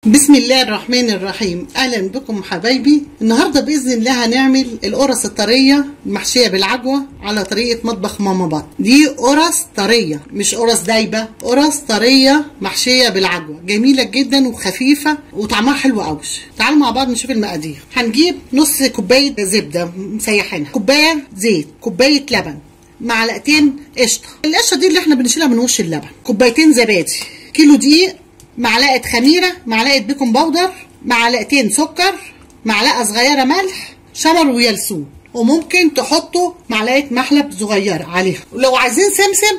بسم الله الرحمن الرحيم. اهلا بكم حبايبي. النهارده باذن الله هنعمل القرص الطريه محشيه بالعجوه على طريقه مطبخ ماما بط. دي قرص طريه مش قرص دايبه، قرص طريه محشيه بالعجوه، جميله جدا وخفيفه وطعمها حلو قوي. تعالوا مع بعض نشوف المقادير. هنجيب نص كوبايه زبده مسيحينها، كوبايه زيت، كوبايه لبن، معلقتين قشطه. القشطه دي اللي احنا بنشيلها من وش اللبن، كوبايتين زبادي، كيلو دقيق، معلقه خميره، معلقه بيكنج باودر، معلقتين سكر، معلقه صغيره ملح، شمر ويلسون، وممكن تحطوا معلقه محلب صغيره عليها. ولو عايزين سمسم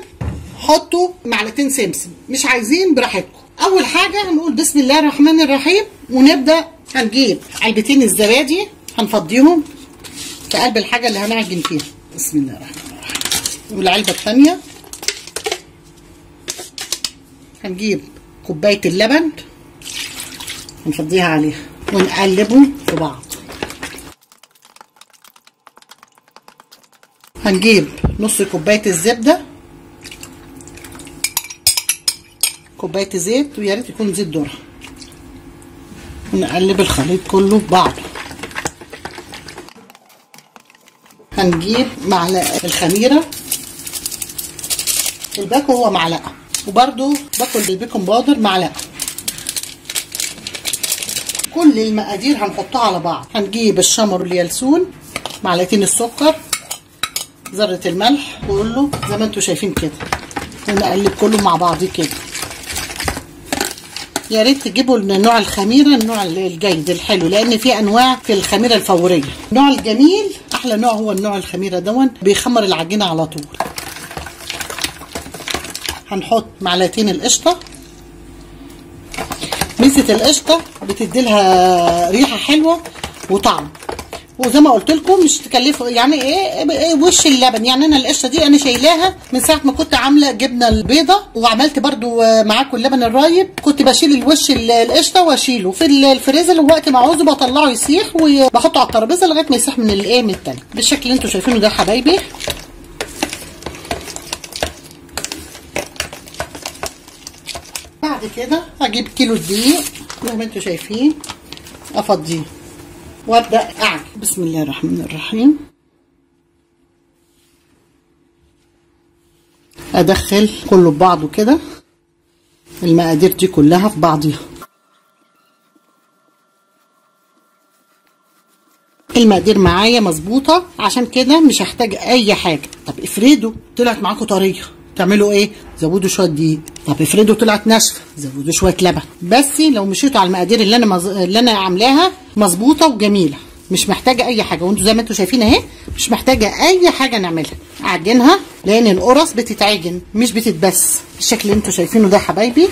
حطوا معلقتين سمسم، مش عايزين براحتكم. اول حاجه هنقول بسم الله الرحمن الرحيم ونبدا. هنجيب علبتين الزبادي هنفضيهم في قلب الحاجه اللي هنعجن فيها. بسم الله الرحمن الرحيم. والعلبه الثانيه هنجيب كوبايه اللبن هنفضيها عليها ونقلبهم في بعض. هنجيب نص كوبايه الزبده، كوبايه زيت، ويا ريت يكون زيت ذره، ونقلب الخليط كله في بعضه. هنجيب معلقه الخميره، الباكو هو معلقه، وبرده باكل بالبيكنج باودر معلقه. كل المقادير هنحطها على بعض. هنجيب الشمر واليلسون، معلقتين السكر، ذره الملح، كله زي ما انتم شايفين كده، ونقلب كله مع بعض كده. يا ريت تجيبوا نوع الخميره النوع الجيد الحلو، لان في انواع في الخميره الفوريه. النوع الجميل احلى نوع هو النوع الخميره دون، بيخمر العجينه على طول. هنحط معلقتين القشطه. ميزه القشطه بتدي لها ريحه حلوه وطعم، وزي ما قلت لكم مش تكلفوا يعني ايه وش اللبن. يعني انا القشطه دي انا شايلاها من ساعه ما كنت عامله جبنه البيضه، وعملت برده معاكم اللبن الرايب، كنت بشيل الوش القشطه واشيله في الفريزر، ووقت ما عاوزه بطلعه يسيح وبحطه على الترابيزه لغايه ما يسيح من من التلج بالشكل اللي انتم شايفينه ده حبايبي. بعد كده هجيب كيلو الدقيق زي ما انتم شايفين، افضيه وابدا اعجن. بسم الله الرحمن الرحيم. ادخل كله ببعضه كده، المقادير دي كلها في بعضيها. المقادير معايا مظبوطه، عشان كده مش هحتاج اي حاجه. طب افرضوا طلعت معاكم طريه، تعملوا ايه؟ زودوا شويه دقيق. طب افرضوا طلعت ناشفه، زودوا شويه لبن. بس لو مشيتوا على المقادير اللي انا عاملاها مظبوطه وجميله، مش محتاجه اي حاجه. وانتوا زي ما انتوا شايفين اهي، مش محتاجه اي حاجه نعملها. اعجنها لان القرص بتتعجن مش بتتبس بالشكل اللي انتوا شايفينه ده حبايبي.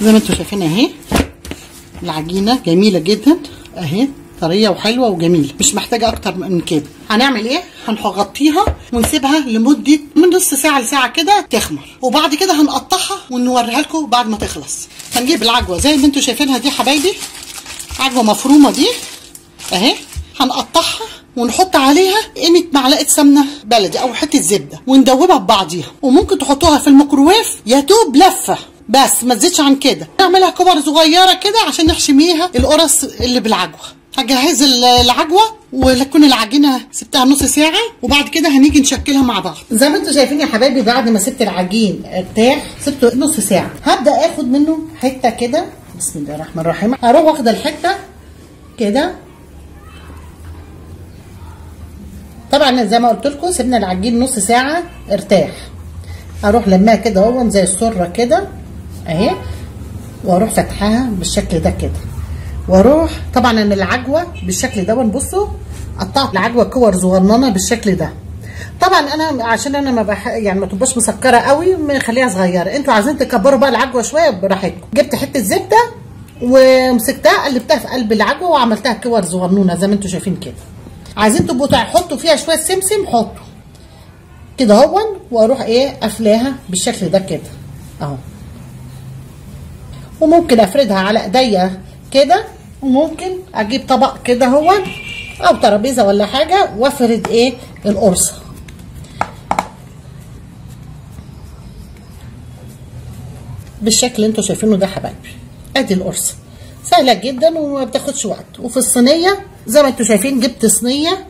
زي ما انتوا شايفين اهي، العجينه جميله جدا اهي، طريه وحلوه وجميله، مش محتاجه اكتر من كده. هنعمل ايه؟ هنغطيها ونسيبها لمده من نص ساعه لساعه كده تخمر، وبعد كده هنقطعها ونوريها لكم بعد ما تخلص. هنجيب العجوه زي ما انتم شايفينها دي حبايبي، عجوه مفرومه دي اهي، هنقطعها ونحط عليها قيمه معلقه سمنه بلدي او حته زبده وندوبها ببعضيها، وممكن تحطوها في الميكروويف يا دوب لفه بس، ما تزيدش عن كده. نعملها كور صغيره كده عشان نحشميها القرص اللي بالعجوه. هجهز العجوه ولكن العجينه سبتها نص ساعه، وبعد كده هنيجي نشكلها مع بعض. زي ما انتم شايفين يا حبايبي، بعد ما سبت العجين ارتاح سبته نص ساعه، هبدا اخد منه حته كده. بسم الله الرحمن الرحيم. هروح واخده الحته كده. طبعا زي ما قلت لكم سيبنا العجين نص ساعه ارتاح. هروح لماها كده اهو زي السره كده اهي، واروح فاتحاها بالشكل ده كده، واروح طبعا انا العجوه بالشكل ده. بصوا قطعت العجوه كور صغننه بالشكل ده. طبعا انا عشان انا ما يعني ما تبقاش مسكره قوي، مخليها صغيره. انتوا عايزين تكبروا بقى العجوه شويه براحتكم. جبت حته زبده ومسكتها قلبتها في قلب العجوه وعملتها كور صغنونه زي ما انتوا شايفين كده. عايزين تبقوا تحطوا فيها شويه سمسم حطوا كده اهون، واروح ايه قافلاها بالشكل ده كده اهو. وممكن افردها على ايديا كده، وممكن اجيب طبق كده اهو او ترابيزه ولا حاجه وافرد ايه القرصه بالشكل اللي انتوا شايفينه ده حبايبي. ادي القرصه سهله جدا وما بتاخدش وقت. وفي الصينيه زي ما انتوا شايفين جبت صينيه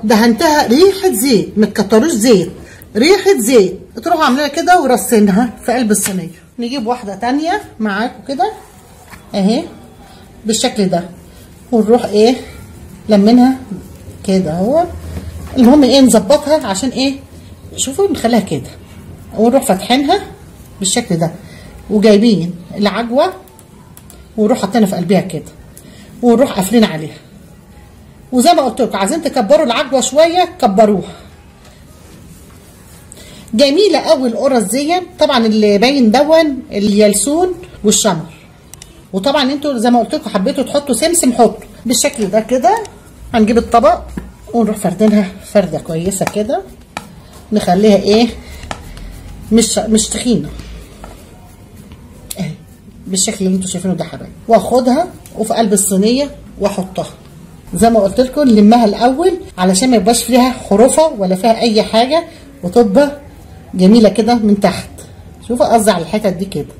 دهنتها ريحه زيت، ما تكتروش زيت، ريحه زيت، تروحوا عاملينها كده ورصينها في قلب الصينيه. نجيب واحده تانيه معاكم كده اهي بالشكل ده، ونروح ايه لمنها كده اهو. المهم ايه نظبطها عشان ايه، شوفوا نخليها كده، ونروح فاتحينها بالشكل ده، وجايبين العجوه ونروح حاطينها في قلبها كده، ونروح قافلين عليها. وزي ما قلت لكم عايزين تكبروا العجوه شويه كبروها. جميله قوي القرص دي. طبعا اللي باين دون اليانسون والشمر، وطبعا انتوا زي ما قلت لكم حبيتوا تحطوا سمسم حطوا بالشكل ده كده. هنجيب الطبق ونروح فردينها فرده كويسه كده، نخليها ايه مش تخينه اهي بالشكل اللي انتوا شايفينه ده حبايبي. واخدها وفي قلب الصينيه واحطها زي ما قلت لكم. نلمها الاول علشان ما يبقاش فيها حروفه ولا فيها اي حاجه، وتبقى جميله كده من تحت. شوفوا قصدي على الحتت دي كده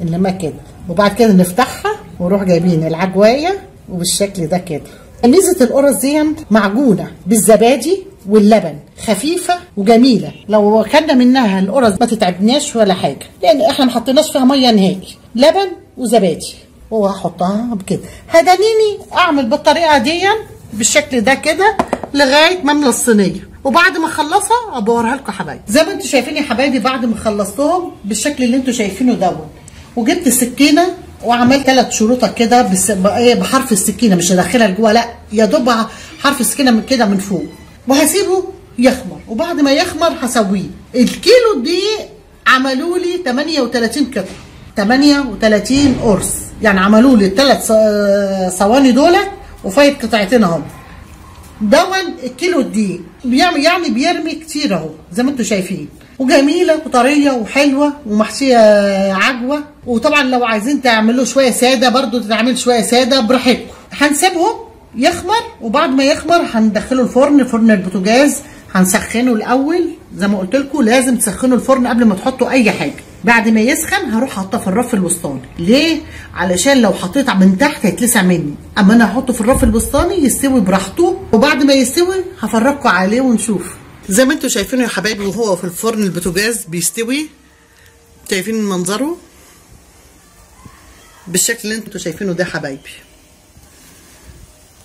نلمها كده، وبعد كده نفتحها ونروح جايبين العجوايه وبالشكل ده كده. ميزه القرص دي معجونه بالزبادي واللبن، خفيفه وجميله. لو اكلنا منها القرص ما تتعبناش ولا حاجه، لان احنا ما حطيناش فيها ميه نهائي، لبن وزبادي. وهحطها بكده. هدانيني اعمل بالطريقه دي بالشكل ده كده لغايه ما املى الصينيه، وبعد ما اخلصها ابورها لكم حبايبي. زي ما انتوا شايفين يا حبايبي بعد ما خلصتهم بالشكل اللي انتوا شايفينه دوت، وجبت السكينه وعملت 3 شروطه كده بحرف السكينه، مش هدخلها لجوه لا، يا دوب حرف السكينه من كده من فوق، وهسيبه يخمر. وبعد ما يخمر هسويه. الكيلو دي عملوا لي 38 قطعه، 38 قرص، يعني عملوا لي ال3 صواني دول وفايت قطعتين اهم. دون الكيلو دي بيعمل يعني بيرمي كتير اهو زي ما انتوا شايفين، وجميله وطريه وحلوه ومحشيه عجوه. وطبعا لو عايزين تعملوا شويه ساده برضو تتعمل شويه ساده براحتكم. هنسيبهم يخمر، وبعد ما يخمر هندخله الفرن، فرن البوتاجاز هنسخنه الاول. زي ما قلت لكم لازم تسخنوا الفرن قبل ما تحطوا اي حاجه. بعد ما يسخن هروح حاطاه في الرف الوسطاني. ليه؟ علشان لو حطيت من تحت هيتلسع مني، اما انا هحطه في الرف الوسطاني يستوي براحته. وبعد ما يستوي هفرجكم عليه ونشوف. زي ما انتوا شايفينه يا حبايبي وهو في الفرن البوتاجاز بيستوي، شايفين منظره بالشكل اللي انتوا شايفينه ده حبايبي.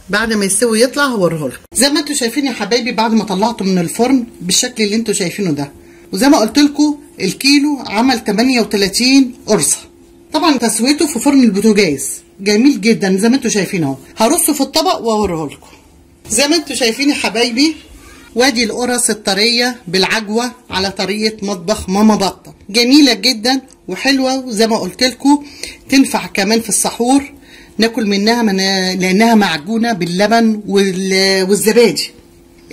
بعد ما يستوي يطلع هوريه لكم. زي ما انتوا شايفين يا حبايبي بعد ما طلعته من الفرن بالشكل اللي انتوا شايفينه ده، وزي ما قلت لكم الكيلو عمل 38 قرصه. طبعا تسويته في فرن البوتاجاز جميل جدا زي ما انتوا شايفين اهو. هرصه في الطبق واوريه لكم. زي ما انتوا شايفين يا حبايبي، وادي القرص الطريه بالعجوه على طريقه مطبخ ماما بطه، جميله جدا وحلوه. وزي ما قلت لكم تنفع كمان في السحور ناكل منها لانها معجونه باللبن والزبادي،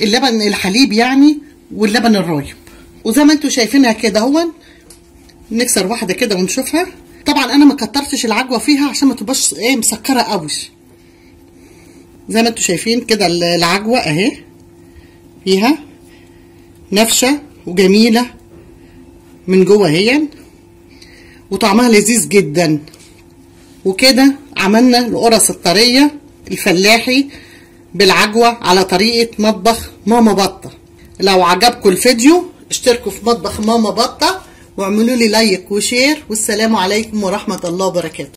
اللبن الحليب يعني واللبن الرايب. وزي ما انتوا شايفينها كده اهو، نكسر واحده كده ونشوفها. طبعا انا ما كترتش العجوه فيها عشان ما تبقاش ايه مسكره قوي. زي ما انتوا شايفين كده العجوه اهي فيها نفشه وجميله من جوه اهي، وطعمها لذيذ جدا. وكده عملنا القرص الطريه الفلاحي بالعجوه على طريقه مطبخ ماما بطه. لو عجبكم الفيديو اشتركوا في مطبخ ماما بطه واعملوا لي لايك وشير، والسلام عليكم ورحمه الله وبركاته.